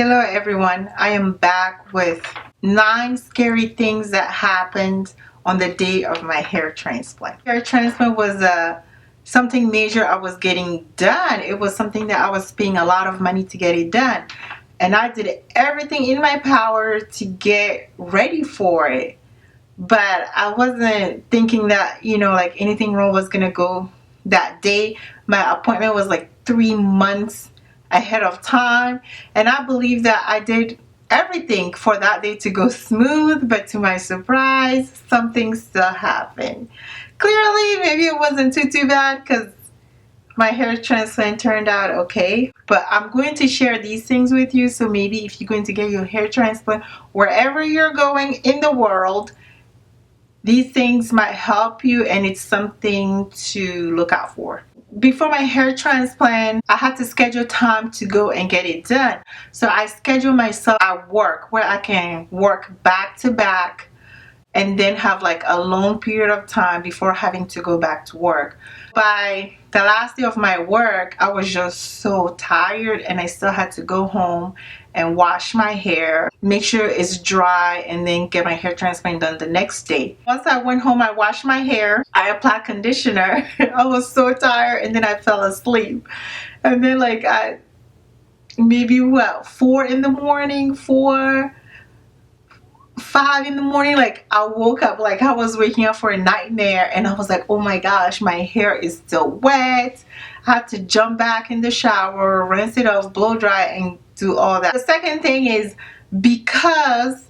Hello everyone, I am back with 9 scary things that happened on the day of my hair transplant. Hair transplant was something major I was getting done. It was something that I was paying a lot of money to get it done. And I did everything in my power to get ready for it. But I wasn't thinking that, like anything wrong was going to go that day. My appointment was like 3 months ahead of time, and I believe that I did everything for that day to go smooth, but to my surprise something still happened. Clearly maybe it wasn't too bad because my hair transplant turned out okay, but I'm going to share these things with you, so maybe if you're going to get your hair transplant wherever you're going in the world, these things might help you, and it's something to look out for. Before my hair transplant, I had to schedule time to go and get it done. So I scheduled myself at work where I can work back to back and then have like a long period of time before having to go back to work. By the last day of my work, I was just so tired, and I still had to go home and wash my hair, make sure it's dry, and then get my hair transplant done the next day. Once I went home, I washed my hair, I applied conditioner. I was so tired, and then I fell asleep. And then like maybe 4 in the morning, 5 in the morning, like I woke up like I was waking up for a nightmare, and I was like, oh my gosh, my hair is still wet. I had to jump back in the shower, rinse it off, blow dry, and do all that. The second thing is, because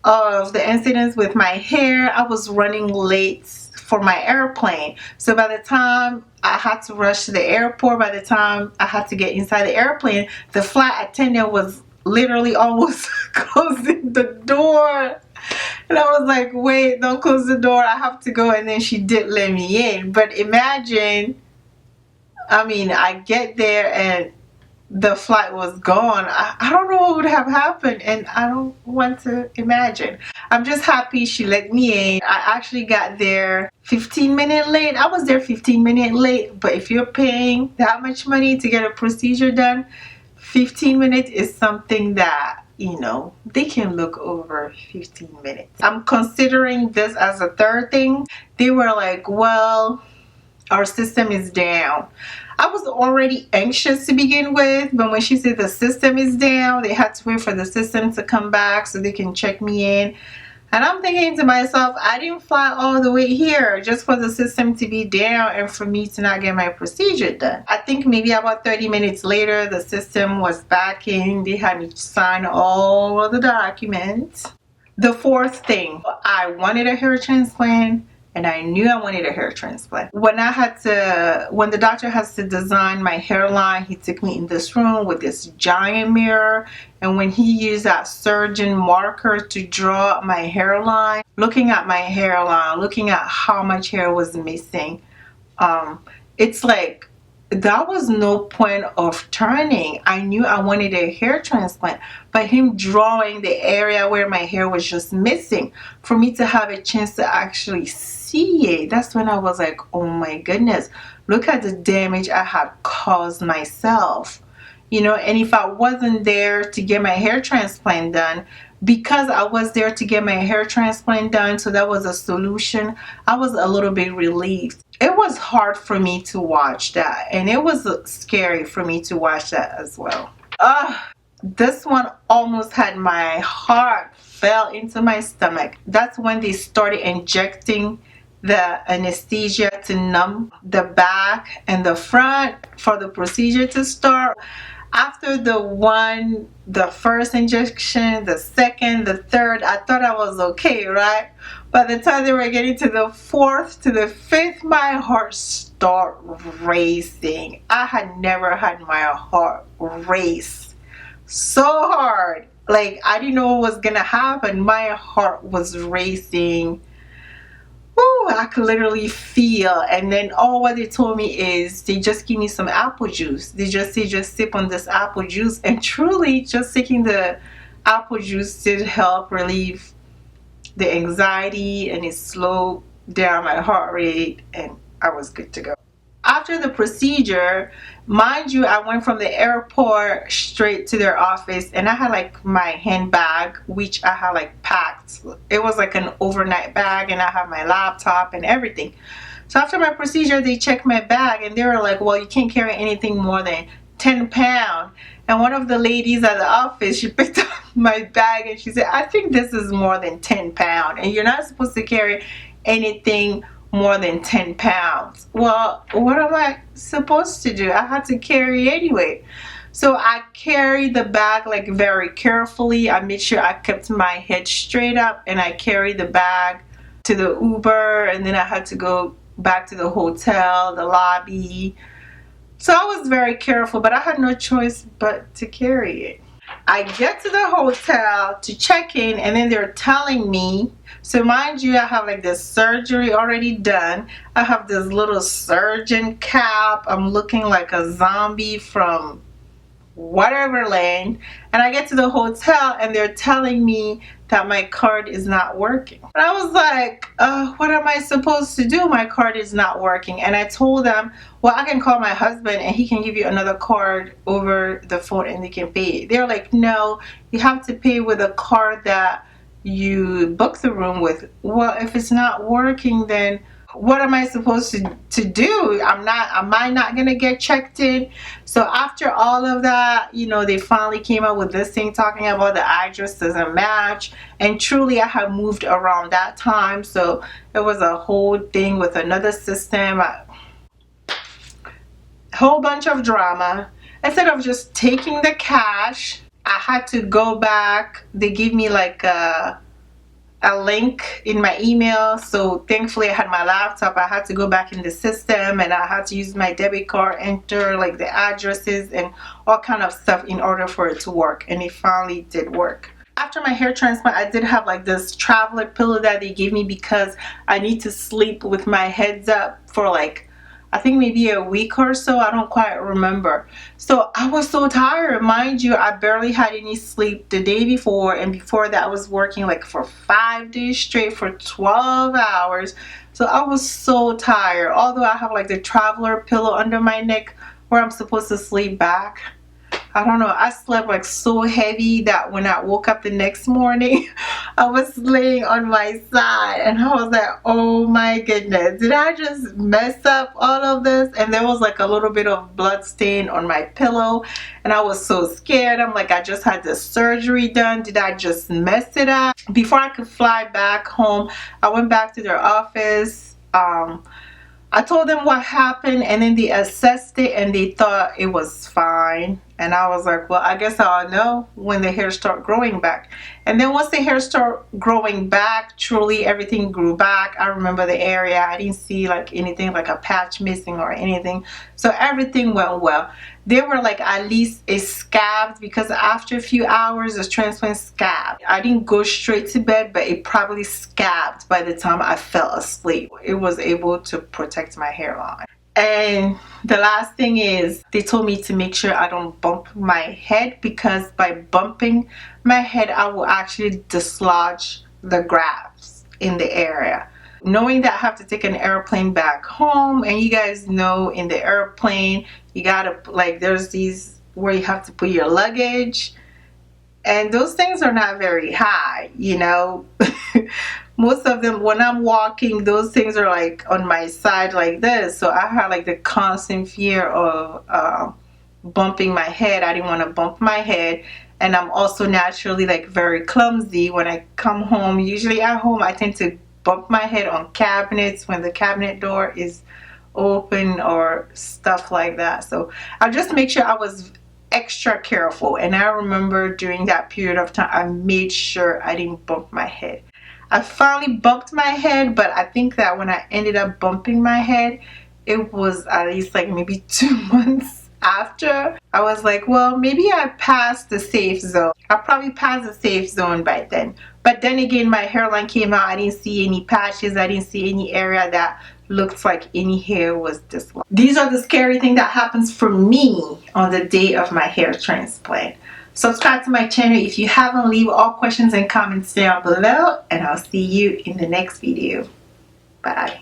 of the incidents with my hair, I was running late for my airplane. So by the time I had to rush to the airport, by the time I had to get inside the airplane, the flight attendant was literally almost closing the door. And I was like, wait, don't close the door, I have to go. And then she did let me in. But imagine, I get there and the flight was gone. I don't know what would have happened, and I don't want to imagine. I'm just happy she let me in. I actually got there 15 minutes late. I was there 15 minutes late, but if you're paying that much money to get a procedure done, 15 minutes is something that, they can look over 15 minutes. I'm considering this as a third thing. They were like, well, our system is down. I was already anxious to begin with, but when she said the system is down, they had to wait for the system to come back so they can check me in. And I'm thinking to myself, I didn't fly all the way here just for the system to be down and for me to not get my procedure done. I think maybe about 30 minutes later, the system was back in. They had me sign all of the documents. The fourth thing, I wanted a hair transplant, and I knew I wanted a hair transplant. When the doctor has to design my hairline, he took me in this room with this giant mirror, and when he used that surgeon marker to draw my hairline, looking at my hairline, looking at how much hair was missing, it's like that was no point of turning. I knew I wanted a hair transplant, but him drawing the area where my hair was just missing, for me to have a chance to actually see it, that's when I was like, oh my goodness, look at the damage I had caused myself. And if I wasn't there to get my hair transplant done, because I was there to get my hair transplant done, so that was a solution, I was a little bit relieved. It was hard for me to watch that, and it was scary for me to watch that as well. This one almost had my heart fell into my stomach. That's when they started injecting the anesthesia to numb the back and the front for the procedure to start. After the first injection, the second, the third, I thought I was okay, right? By the time they were getting to the fourth, to the fifth, my heart started racing. I had never had my heart race so hard. Like, I didn't know what was gonna happen. My heart was racing. Ooh, I could literally feel. And then all what they told me is they just give me some apple juice. They just say just sip on this apple juice, and truly just taking the apple juice did help relieve the anxiety, and it slowed down my heart rate, and I was good to go. After the procedure, mind you, I went from the airport straight to their office, and I had like my handbag, which I had like packed. It was like an overnight bag, and I have my laptop and everything. So after my procedure, they checked my bag, and they were like, well, you can't carry anything more than 10 pounds. And one of the ladies at the office, she picked up my bag and she said, I think this is more than 10 pounds, and you're not supposed to carry anything more than 10 pounds. Well, what am I supposed to do? I had to carry anyway. So I carried the bag like very carefully. I made sure I kept my head straight up, and I carried the bag to the Uber, and then I had to go back to the hotel, the lobby. So I was very careful, but I had no choice but to carry it. I get to the hotel to check in, and then they're telling me, so mind you, I have like this surgery already done. I have this little surgeon cap. I'm looking like a zombie from whatever land. And I get to the hotel, and they're telling me that my card is not working. And I was like, what am I supposed to do? My card is not working. And I told them, well, I can call my husband and he can give you another card over the phone and they can pay it. They're like, no, you have to pay with a card that you booked the room with. Well, if it's not working, then what am I supposed to do? Am I not gonna get checked in? So after all of that, you know, they finally came up with this thing talking about the address doesn't match. And truly, I had moved around that time, so it was a whole thing with another system, a whole bunch of drama. Instead of just taking the cash, I had to go back. They gave me like a link in my email. So thankfully I had my laptop. I had to go back in the system, and I had to use my debit card, enter like the addresses and all kind of stuff in order for it to work. And it finally did work. After my hair transplant, I did have like this traveler pillow that they gave me because I need to sleep with my heads up for like, I think maybe a week or so. I don't quite remember. So I was so tired. Mind you, I barely had any sleep the day before, and before that I was working like for 5 days straight for 12 hours. So I was so tired. Although I have like the traveler pillow under my neck where I'm supposed to sleep back, I don't know, I slept like so heavy that when I woke up the next morning, I was laying on my side, and I was like, oh my goodness, did I just mess up all of this? And there was like a little bit of blood stain on my pillow, and I was so scared. I'm like, I just had the surgery done. Did I just mess it up? Before I could fly back home, I went back to their office. I told them what happened, and then they assessed it and they thought it was fine. And I was like, well, I guess I'll know when the hair start growing back. And then once the hair start growing back, truly everything grew back. I remember the area. I didn't see like anything like a patch missing or anything. So everything went well. There were like at least a scab, because after a few hours the transplant scabbed. I didn't go straight to bed, but it probably scabbed by the time I fell asleep. It was able to protect my hairline. And the last thing is, they told me to make sure I don't bump my head, because by bumping my head I will actually dislodge the grafts in the area. Knowing that I have to take an airplane back home, and you guys know in the airplane you gotta, like, there's these where you have to put your luggage, and those things are not very high, you know. Most of them, when I'm walking, those things are like on my side like this. So I had like the constant fear of bumping my head. I didn't want to bump my head. And I'm also naturally like very clumsy. When I come home, usually at home, I tend to bump my head on cabinets when the cabinet door is open or stuff like that. So I just make sure I was extra careful. And I remember during that period of time, I made sure I didn't bump my head. I finally bumped my head, but I think that when I ended up bumping my head, it was at least like maybe 2 months after. I was like, well, maybe I passed the safe zone. I probably passed the safe zone by then. But then again, my hairline came out. I didn't see any patches. I didn't see any area that looked like any hair was dislodged. These are the scary things that happens for me on the day of my hair transplant. Subscribe to my channel if you haven't. Leave all questions and comments down below, and I'll see you in the next video. Bye.